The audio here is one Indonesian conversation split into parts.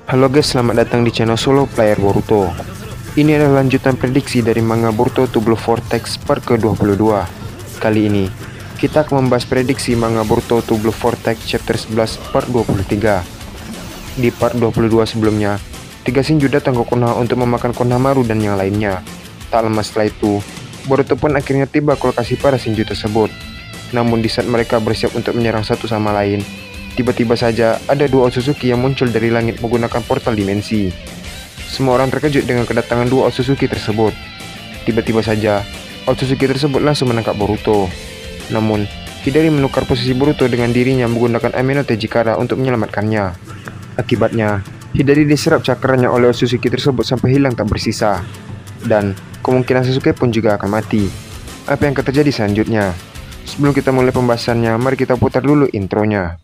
Halo guys, selamat datang di channel Solo Player Boruto. Ini adalah lanjutan prediksi dari manga Boruto to Blue Vortex part ke-22. Kali ini, kita akan membahas prediksi manga Boruto to Blue Vortex chapter 11 part 23. Di part 22 sebelumnya, tiga Shinju datang ke Konoha untuk memakan Konohamaru dan yang lainnya. Tak lama setelah itu, Boruto pun akhirnya tiba ke lokasi para Shinju tersebut. Namun di saat mereka bersiap untuk menyerang satu sama lain, tiba-tiba saja ada dua Otsutsuki yang muncul dari langit menggunakan portal dimensi. Semua orang terkejut dengan kedatangan dua Otsutsuki tersebut. Tiba-tiba saja, Otsutsuki tersebut langsung menangkap Boruto. Namun, Hidari menukar posisi Boruto dengan dirinya menggunakan Ame no Tejikara untuk menyelamatkannya. Akibatnya, Hidari diserap cakranya oleh Otsutsuki tersebut sampai hilang tak bersisa. Dan, kemungkinan Sasuke pun juga akan mati. Apa yang akan terjadi selanjutnya? Sebelum kita mulai pembahasannya, mari kita putar dulu intronya.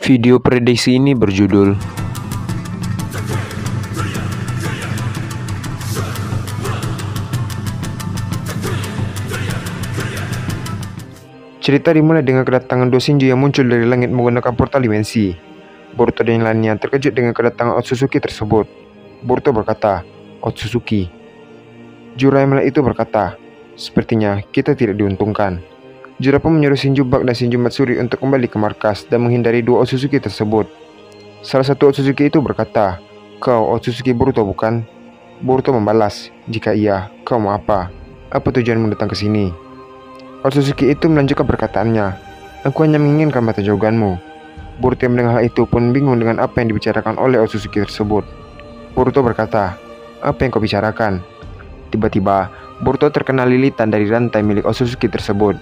Video prediksi ini berjudul Cerita dimulai dengan kedatangan dua Shinju yang muncul dari langit menggunakan portal dimensi. Boruto dan yang lainnya terkejut dengan kedatangan Otsutsuki tersebut. Boruto berkata, "Otsutsuki." Juraiman itu berkata, "Sepertinya kita tidak diuntungkan." Jura pun menyuruh Shinju Bak dan Shinju Matsuri untuk kembali ke markas dan menghindari dua Otsutsuki tersebut. Salah satu Otsutsuki itu berkata, "Kau Otsutsuki Boruto bukan?" Boruto membalas, "Jika iya, kau mau apa? Apa tujuanmu datang ke sini?" Otsutsuki itu melanjutkan perkataannya, "Aku hanya menginginkan mata jauganmu." Boruto yang mendengar hal itu pun bingung dengan apa yang dibicarakan oleh Otsutsuki tersebut. Boruto berkata, "Apa yang kau bicarakan?" Tiba-tiba, Boruto terkena lilitan dari rantai milik Otsutsuki tersebut.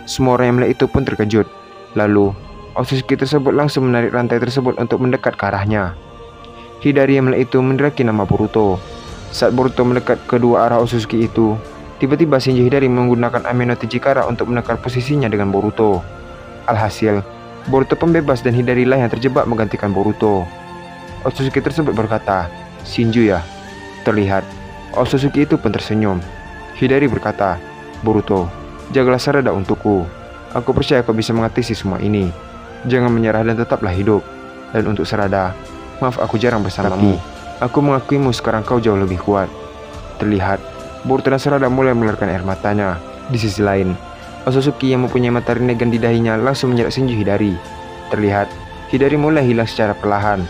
Semua orang yang melihat itu pun terkejut. Lalu, Otsutsuki tersebut langsung menarik rantai tersebut untuk mendekat ke arahnya. Hidari yang melihat itu meneriaki nama Boruto. Saat Boruto mendekat ke kedua arah Otsutsuki itu, tiba-tiba Shinju Hidari menggunakan Ame no Tejikara untuk menakar posisinya dengan Boruto. Alhasil, Boruto pun bebas dan Hidari lah yang terjebak menggantikan Boruto. Otsutsuki tersebut berkata, "Shinju ya?" Terlihat, Otsutsuki itu pun tersenyum. Hidari berkata, "Boruto, jagalah Sarada untukku. Aku percaya kau bisa mengatasi semua ini. Jangan menyerah dan tetaplah hidup. Dan untuk Sarada, maaf aku jarang bersamamu. Aku mengakuimu sekarang kau jauh lebih kuat." Terlihat, Boruto dan Sarada mulai mengeluarkan air matanya. Di sisi lain, Otsutsuki yang mempunyai mata renegan di dahinya langsung menyerang Shinju Hidari. Terlihat, Hidari mulai hilang secara perlahan.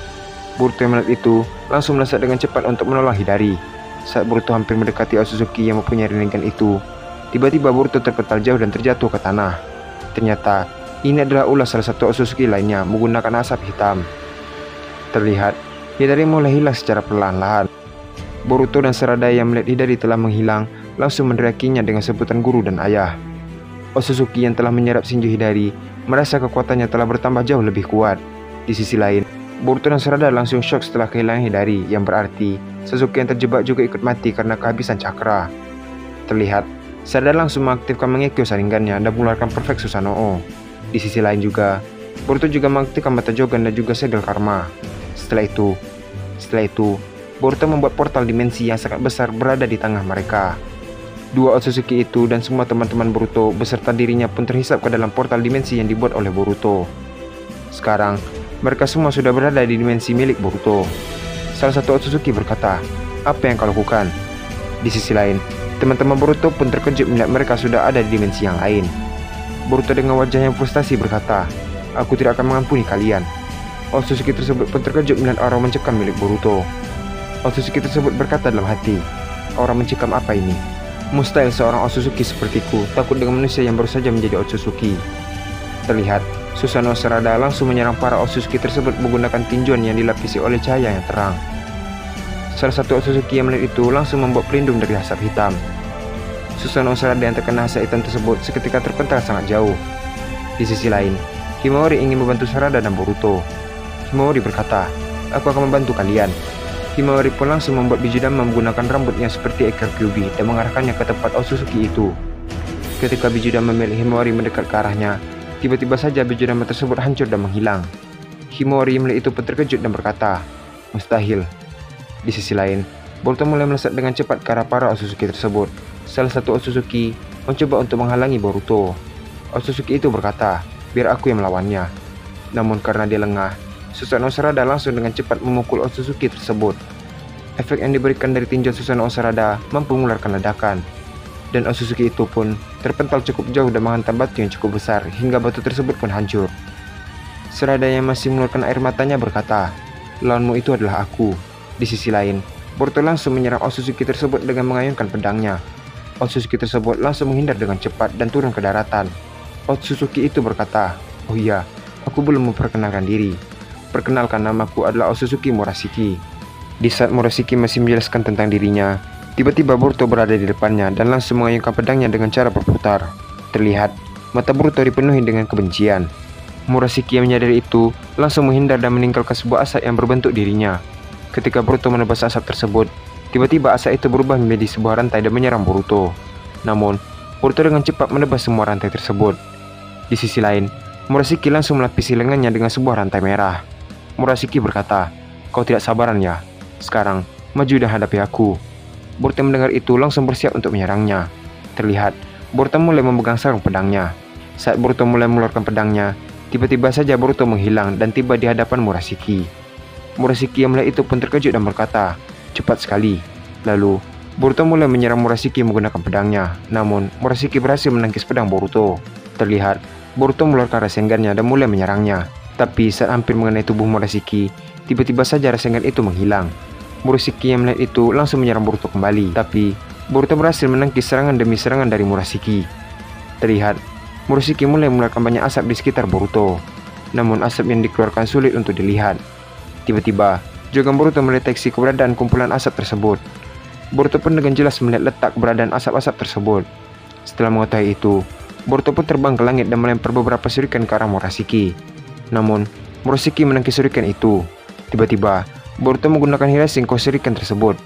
Boruto yang melihat itu langsung melesat dengan cepat untuk menolong Hidari. Saat Boruto hampir mendekati Otsutsuki yang mempunyai renegan itu, tiba-tiba Boruto terpental jauh dan terjatuh ke tanah. Ternyata, ini adalah ulah salah satu Otsutsuki lainnya menggunakan asap hitam. Terlihat, Hidari mulai hilang secara perlahan-lahan. Boruto dan Sarada yang melihat Hidari telah menghilang langsung meneriakinya dengan sebutan guru dan ayah. Otsutsuki yang telah menyerap Shinju Hidari merasa kekuatannya telah bertambah jauh lebih kuat. Di sisi lain, Boruto dan Sarada langsung shock setelah kehilangan Hidari, yang berarti Sasuke yang terjebak juga ikut mati karena kehabisan cakra. Terlihat, Sarada langsung mengaktifkan Mangekyo Sharingannya dan mengeluarkan Perfect Susanoo. Di sisi lain juga, Boruto juga mengaktifkan Mata Jogan dan juga Segel Karma. Setelah itu, Boruto membuat portal dimensi yang sangat besar berada di tengah mereka. Dua Otsutsuki itu dan semua teman-teman Boruto beserta dirinya pun terhisap ke dalam portal dimensi yang dibuat oleh Boruto. Sekarang, mereka semua sudah berada di dimensi milik Boruto. Salah satu Otsutsuki berkata, "Apa yang kau lakukan?" Di sisi lain, teman-teman Boruto pun terkejut melihat mereka sudah ada di dimensi yang lain. Boruto dengan wajah yang frustasi berkata, "Aku tidak akan mengampuni kalian." Otsutsuki tersebut pun terkejut melihat aura mencekam milik Boruto. Otsutsuki tersebut berkata dalam hati, "Aura mencekam apa ini? Mustahil seorang Otsutsuki sepertiku takut dengan manusia yang baru saja menjadi Otsutsuki." Terlihat, Susanoo Sarada langsung menyerang para Otsutsuki tersebut menggunakan tinjuan yang dilapisi oleh cahaya yang terang. Salah satu Otsutsuki yang melihat itu langsung membuat pelindung dari asap hitam. Susanoo Sarada yang terkena asap hitam tersebut seketika terpental sangat jauh. Di sisi lain, Himawari ingin membantu Sarada dan Boruto. Himawari berkata, "Aku akan membantu kalian." Himawari pun langsung membuat Bijudama menggunakan rambutnya seperti ekor Kyuubi dan mengarahkannya ke tempat Otsutsuki itu. Ketika Bijudama milik Himawari mendekat ke arahnya, tiba-tiba saja Bijudama tersebut hancur dan menghilang. Himawari milik itu pun terkejut dan berkata, "Mustahil." Di sisi lain, Boruto mulai melesat dengan cepat ke arah para Otsutsuki tersebut. Salah satu Otsutsuki mencoba untuk menghalangi Boruto. Otsutsuki itu berkata, "Biar aku yang melawannya." Namun karena dia lengah, Susanoo Sarada langsung dengan cepat memukul Otsutsuki tersebut. Efek yang diberikan dari tinju Susanoo Sarada mampu mengeluarkan ledakan. Dan Otsutsuki itu pun terpental cukup jauh dan menghantam batu yang cukup besar hingga batu tersebut pun hancur. Sarada yang masih mengeluarkan air matanya berkata, "Lawanmu itu adalah aku." Di sisi lain, Boruto langsung menyerang Otsutsuki tersebut dengan mengayunkan pedangnya. Otsutsuki tersebut langsung menghindar dengan cepat dan turun ke daratan. Otsutsuki itu berkata, "Oh iya, aku belum memperkenalkan diri. Perkenalkan, namaku adalah Otsutsuki Murashiki." Di saat Murashiki masih menjelaskan tentang dirinya, tiba-tiba Boruto berada di depannya dan langsung mengayunkan pedangnya dengan cara berputar. Terlihat, mata Boruto dipenuhi dengan kebencian. Murashiki yang menyadari itu langsung menghindar dan meninggalkan sebuah asap yang berbentuk dirinya. Ketika Boruto menebas asap tersebut, tiba-tiba asap itu berubah menjadi sebuah rantai dan menyerang Boruto. Namun, Boruto dengan cepat menebas semua rantai tersebut. Di sisi lain, Murashiki langsung melapisi lengannya dengan sebuah rantai merah. Murashiki berkata, "Kau tidak sabaran ya? Sekarang, maju dan hadapi aku." Boruto mendengar itu langsung bersiap untuk menyerangnya. Terlihat, Boruto mulai memegang sarung pedangnya. Saat Boruto mulai mengeluarkan pedangnya, tiba-tiba saja Boruto menghilang dan tiba di hadapan Murashiki. Murashiki yang melihat itu pun terkejut dan berkata, "Cepat sekali." Lalu, Boruto mulai menyerang Murashiki menggunakan pedangnya. Namun, Murashiki berhasil menangkis pedang Boruto. Terlihat, Boruto mengeluarkan Rasengan-nya dan mulai menyerangnya. Tapi saat hampir mengenai tubuh Murashiki, tiba-tiba saja Rasengan itu menghilang. Murashiki yang melihat itu langsung menyerang Boruto kembali. Tapi, Boruto berhasil menangkis serangan demi serangan dari Murashiki. Terlihat, Murashiki mulai mengeluarkan banyak asap di sekitar Boruto. Namun asap yang dikeluarkan sulit untuk dilihat. Tiba-tiba, Jogan Boruto mendeteksi keberadaan kumpulan asap tersebut. Boruto pun dengan jelas melihat letak keberadaan asap-asap tersebut. Setelah mengetahui itu, Boruto pun terbang ke langit dan melempar beberapa shuriken ke arah Murashiki. Namun, Murashiki menangkis shuriken itu. Tiba-tiba, Boruto menggunakan Hiraishin-ko shuriken tersebut.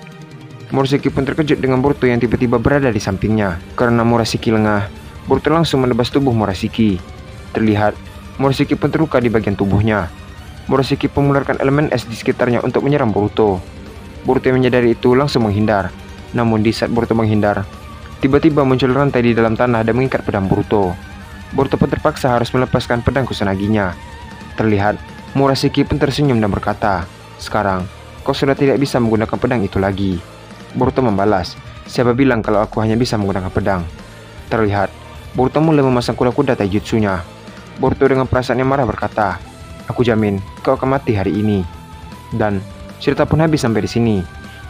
Murashiki pun terkejut dengan Boruto yang tiba-tiba berada di sampingnya. Karena Murashiki lengah, Boruto langsung menebas tubuh Murashiki. Terlihat, Murashiki pun terluka di bagian tubuhnya. Murashiki pun mengeluarkan elemen es di sekitarnya untuk menyerang Boruto. Boruto yang menyadari itu langsung menghindar. Namun di saat Boruto menghindar, tiba-tiba muncul rantai di dalam tanah dan mengikat pedang Boruto. Boruto pun terpaksa harus melepaskan pedang Kusanagi-nya. Terlihat, Murashiki pun tersenyum dan berkata, "Sekarang, kau sudah tidak bisa menggunakan pedang itu lagi." Boruto membalas, "Siapa bilang kalau aku hanya bisa menggunakan pedang?" Terlihat, Boruto mulai memasang kuda-kuda taijutsunya. Boruto dengan perasaan yang marah berkata, "Aku jamin kau akan mati hari ini." Dan cerita pun habis sampai di sini.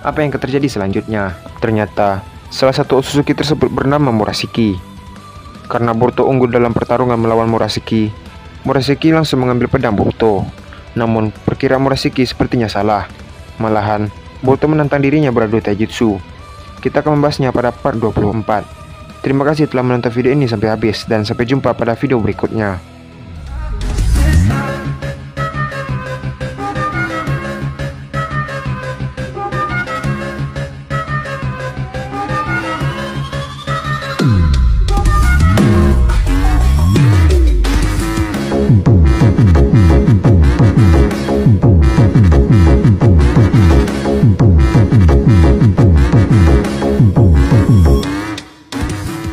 Apa yang akan terjadi selanjutnya? Ternyata salah satu Otsutsuki tersebut bernama Murashiki. Karena Boruto unggul dalam pertarungan melawan Murashiki, Murashiki langsung mengambil pedang Boruto. Namun perkiraan Murashiki sepertinya salah. Malahan Boruto menantang dirinya beradu taijutsu. Kita akan membahasnya pada part 24. Terima kasih telah menonton video ini sampai habis dan sampai jumpa pada video berikutnya.